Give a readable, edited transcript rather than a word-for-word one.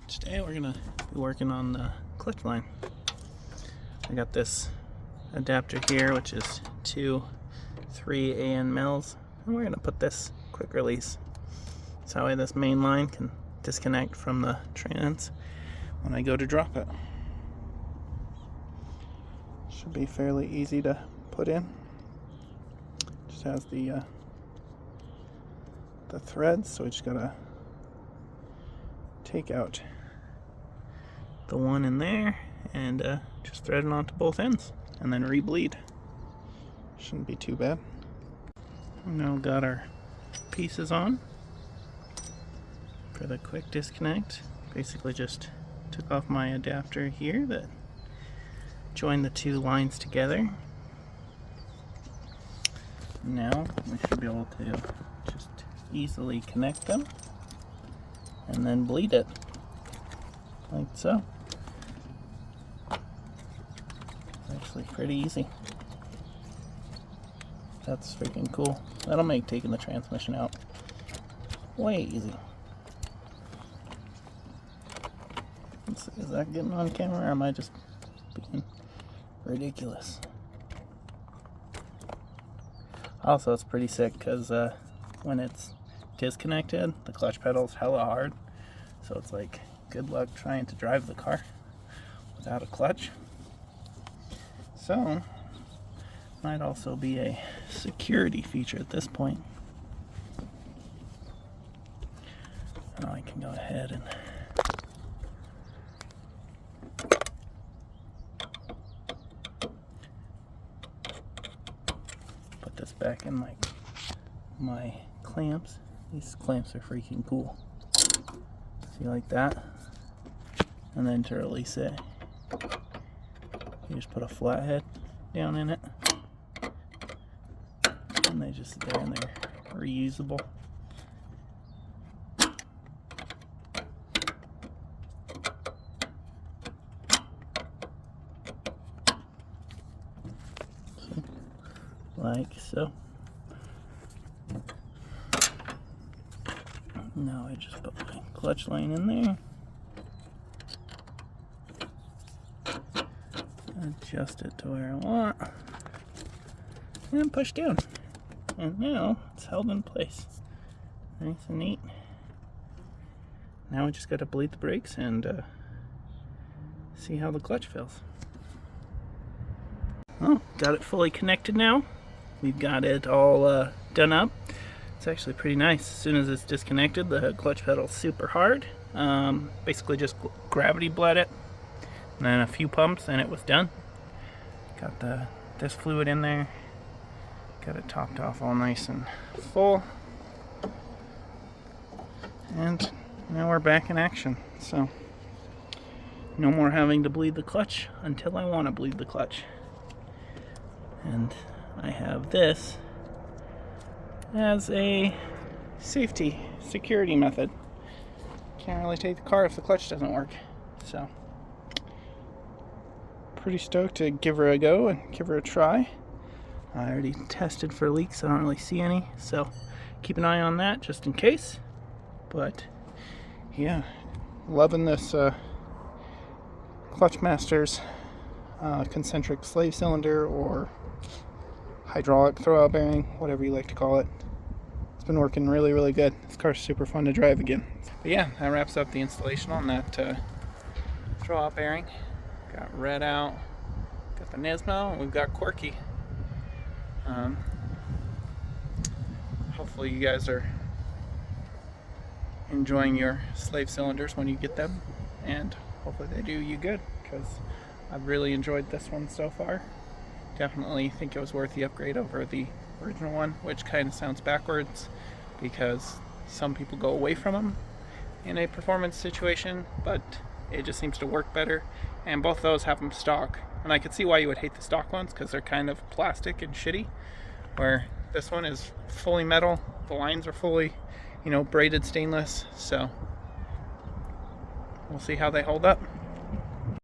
Today we're gonna be working on the clutch line. I got this adapter here, which is 2 3 mils, and we're gonna put this quick release. So that way this main line can disconnect from the trans when I go to drop it. Should be fairly easy to put in. Just has the threads, so we just gotta take out the one in there and just thread it onto both ends and then re-bleed. Shouldn't be too bad. Now got our pieces on for the quick disconnect. Basically just took off my adapter here that joined the two lines together. Now we should be able to just easily connect them and then bleed it like so. It's actually pretty easy. That's freaking cool. That'll make taking the transmission out way easy. Let's see, is that getting on camera or am I just being ridiculous? Also, it's pretty sick because when it's disconnected, the clutch pedal's hella hard. So it's like, good luck trying to drive the car without a clutch. So, might also be a security feature at this point. Now I can go ahead and put this back in like my clamps. These clamps are freaking cool. See, like that? And then to release it, you just put a flathead down in it. And they just sit there and they're reusable. Like so. Now I just put my clutch line in there. Adjust it to where I want. And push down. And now it's held in place. Nice and neat. Now we just got to bleed the brakes and see how the clutch feels. Well, got it fully connected now. We've got it all done up. It's actually pretty nice. As soon as it's disconnected, the clutch pedal's super hard. Basically just gravity bled it. And then a few pumps and it was done. Got this fluid in there. Got it topped off all nice and full. And now we're back in action. So no more having to bleed the clutch until I want to bleed the clutch. And I have this as a security method. Can't really take the car if the clutch doesn't work. So pretty stoked to give her a go and give her a try. I already tested for leaks. I don't really see any, so keep an eye on that just in case. But yeah, loving this Clutchmaster's concentric slave cylinder or hydraulic throwout bearing, whatever you like to call it. It's been working really, really good. This car's super fun to drive again. But yeah, that wraps up the installation on that throwout bearing. Got red out, got the Nismo, and we've got Quirky. Hopefully you guys are enjoying your slave cylinders when you get them, and hopefully they do you good, because I've really enjoyed this one so far. Definitely think it was worth the upgrade over the original one, which kind of sounds backwards because some people go away from them in a performance situation, but it just seems to work better. And both those have them stock, and I could see why you would hate the stock ones because they're kind of plastic and shitty, where this one is fully metal. The lines are fully, braided stainless, so we'll see how they hold up.